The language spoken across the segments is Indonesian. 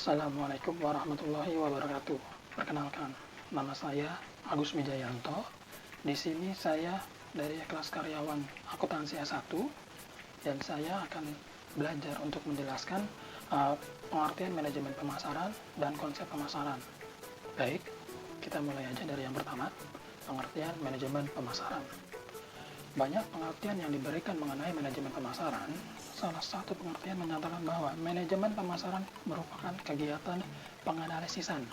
Assalamualaikum warahmatullahi wabarakatuh. Perkenalkan, nama saya Agus Wijayanto. Di sini saya dari kelas karyawan akuntansi A1 dan saya akan belajar untuk menjelaskan pengertian manajemen pemasaran dan konsep pemasaran. Baik, kita mulai aja dari yang pertama, pengertian manajemen pemasaran. Banyak pengertian yang diberikan mengenai manajemen pemasaran. Salah satu pengertian menyatakan bahwa manajemen pemasaran merupakan kegiatan penganalisisan,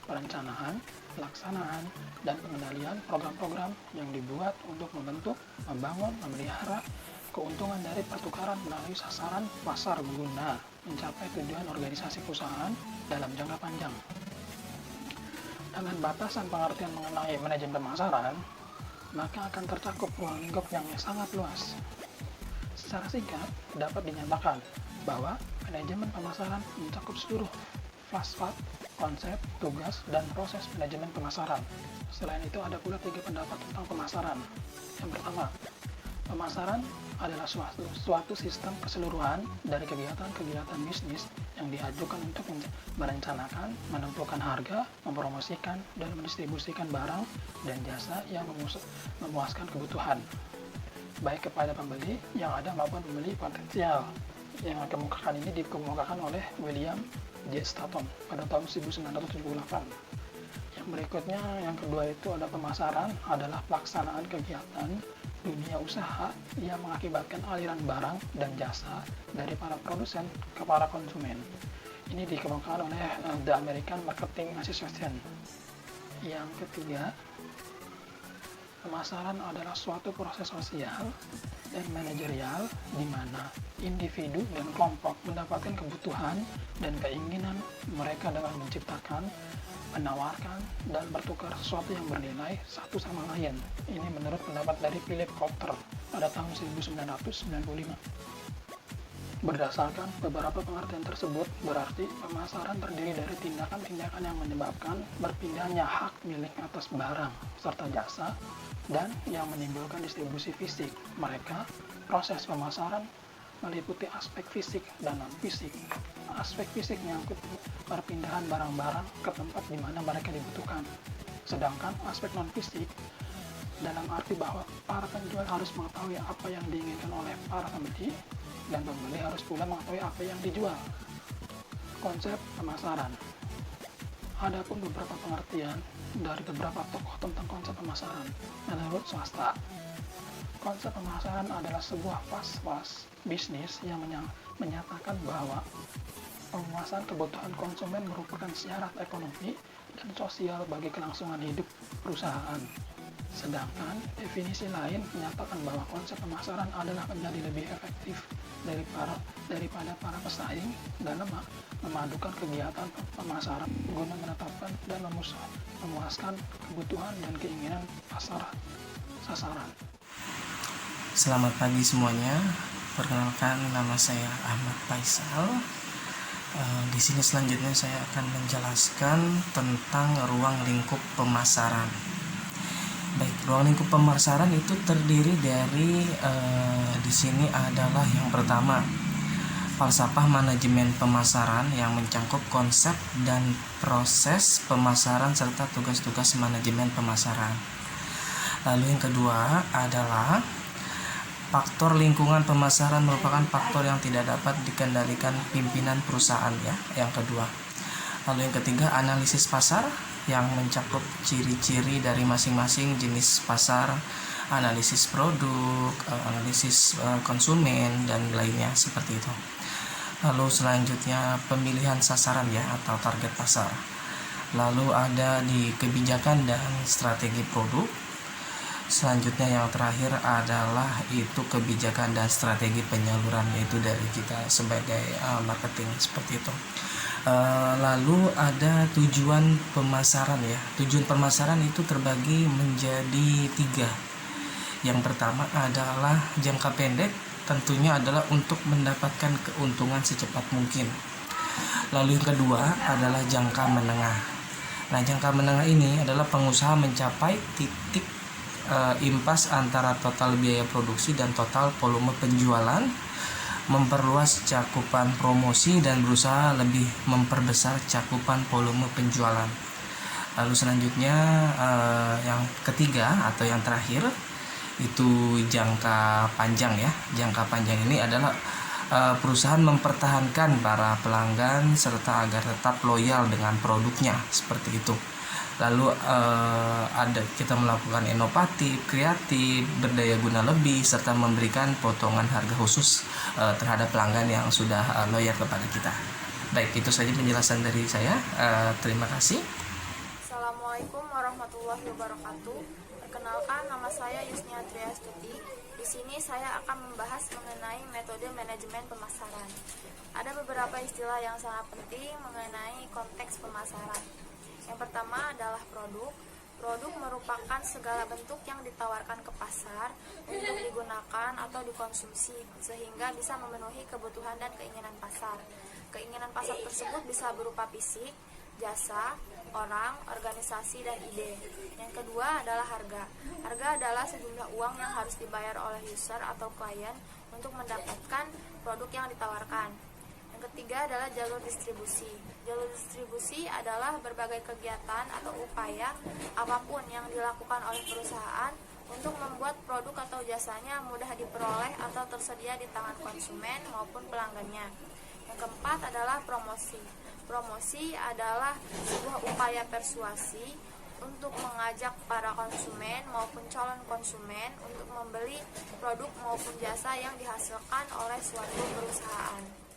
perencanaan, pelaksanaan, dan pengendalian program-program yang dibuat untuk membentuk, membangun, memelihara keuntungan dari pertukaran melalui sasaran pasar guna mencapai tujuan organisasi perusahaan dalam jangka panjang. Dengan batasan pengertian mengenai manajemen pemasaran, maka akan tercakup ruang lingkup yang sangat luas. Secara singkat, dapat dinyatakan bahwa manajemen pemasaran mencakup seluruh fase, konsep, tugas, dan proses manajemen pemasaran. Selain itu, ada pula 3 pendapat tentang pemasaran. Yang pertama, pemasaran adalah suatu sistem keseluruhan dari kegiatan-kegiatan bisnis yang diajukan untuk merencanakan, menentukan harga, mempromosikan, dan mendistribusikan barang dan jasa yang memuaskan kebutuhan, baik kepada pembeli yang ada maupun pembeli potensial. Yang dikemukakan ini dikemukakan oleh William J. Stanton pada tahun 1978. Yang berikutnya, yang kedua itu ada pemasaran adalah pelaksanaan kegiatan dunia usaha yang mengakibatkan aliran barang dan jasa dari para produsen ke para konsumen. Ini dikemukakan oleh The American Marketing Association. Yang ketiga, pemasaran adalah suatu proses sosial dan manajerial di mana individu dan kelompok mendapatkan kebutuhan dan keinginan mereka dengan menciptakan, menawarkan, dan bertukar sesuatu yang bernilai satu sama lain. Ini menurut pendapat dari Philip Kotler pada tahun 1995. Berdasarkan beberapa pengertian tersebut, berarti pemasaran terdiri dari tindakan-tindakan yang menyebabkan berpindahnya hak milik atas barang serta jasa dan yang menimbulkan distribusi fisik. Proses pemasaran meliputi aspek fisik dan non-fisik. Aspek fisik menyangkut perpindahan barang-barang ke tempat di mana mereka dibutuhkan. Sedangkan aspek non-fisik dalam arti bahwa para penjual harus mengetahui apa yang diinginkan oleh para pembeli dan pembeli harus pula mengetahui apa yang dijual. Konsep pemasaran. Adapun beberapa pengertian dari beberapa tokoh tentang konsep pemasaran. Menurut swasta, konsep pemasaran adalah sebuah fase bisnis yang menyatakan bahwa pemuasan kebutuhan konsumen merupakan syarat ekonomi dan sosial bagi kelangsungan hidup perusahaan. Sedangkan definisi lain menyatakan bahwa konsep pemasaran adalah menjadi lebih efektif daripada para pesaing dalam memadukan kegiatan pemasaran guna menetapkan dan memuaskan kebutuhan dan keinginan sasaran. Selamat pagi semuanya. Perkenalkan, nama saya Ahmad Faisal. Di sini selanjutnya saya akan menjelaskan tentang ruang lingkup pemasaran. Baik, ruang lingkup pemasaran itu terdiri dari di sini adalah yang pertama, falsafah manajemen pemasaran yang mencakup konsep dan proses pemasaran serta tugas-tugas manajemen pemasaran. Lalu yang kedua adalah faktor lingkungan pemasaran merupakan faktor yang tidak dapat dikendalikan pimpinan perusahaan ya. Yang kedua. Lalu yang ketiga, analisis pasar yang mencakup ciri-ciri dari masing-masing jenis pasar, analisis produk, analisis konsumen dan lainnya seperti itu. Lalu selanjutnya pemilihan sasaran ya atau target pasar. Lalu ada di kebijakan dan strategi produk. Selanjutnya yang terakhir adalah itu kebijakan dan strategi penyaluran, yaitu dari kita sebagai marketing seperti itu. Lalu ada tujuan pemasaran ya. Tujuan pemasaran itu terbagi menjadi 3. Yang pertama adalah jangka pendek, tentunya adalah untuk mendapatkan keuntungan secepat mungkin. Lalu yang kedua adalah jangka menengah. Nah, jangka menengah ini adalah pengusaha mencapai titik impas antara total biaya produksi dan total volume penjualan memperluas cakupan promosi dan berusaha lebih memperbesar cakupan volume penjualan. Lalu selanjutnya yang ketiga atau yang terakhir itu jangka panjang ya. Jangka panjang ini adalah perusahaan mempertahankan para pelanggan serta agar tetap loyal dengan produknya, seperti itu. Lalu kita melakukan inovatif, kreatif, berdaya guna lebih, serta memberikan potongan harga khusus terhadap pelanggan yang sudah loyal kepada kita. Baik, itu saja penjelasan dari saya. Terima kasih. Assalamualaikum warahmatullahi wabarakatuh. Perkenalkan, nama saya Yusnia Triastuti. Di sini saya akan membahas mengenai metode manajemen pemasaran. Ada beberapa istilah yang sangat penting mengenai konteks pemasaran. Yang pertama adalah produk. Produk merupakan segala bentuk yang ditawarkan ke pasar untuk digunakan atau dikonsumsi sehingga bisa memenuhi kebutuhan dan keinginan pasar. Keinginan pasar tersebut bisa berupa fisik, jasa, orang, organisasi, dan ide. Yang kedua adalah harga. Harga adalah sejumlah uang yang harus dibayar oleh user atau klien untuk mendapatkan produk yang ditawarkan. Yang ketiga adalah jalur distribusi. Jalur distribusi adalah berbagai kegiatan atau upaya apapun yang dilakukan oleh perusahaan untuk membuat produk atau jasanya mudah diperoleh atau tersedia di tangan konsumen maupun pelanggannya. Yang keempat adalah promosi. Promosi adalah sebuah upaya persuasi untuk mengajak para konsumen maupun calon konsumen untuk membeli produk maupun jasa yang dihasilkan oleh suatu perusahaan.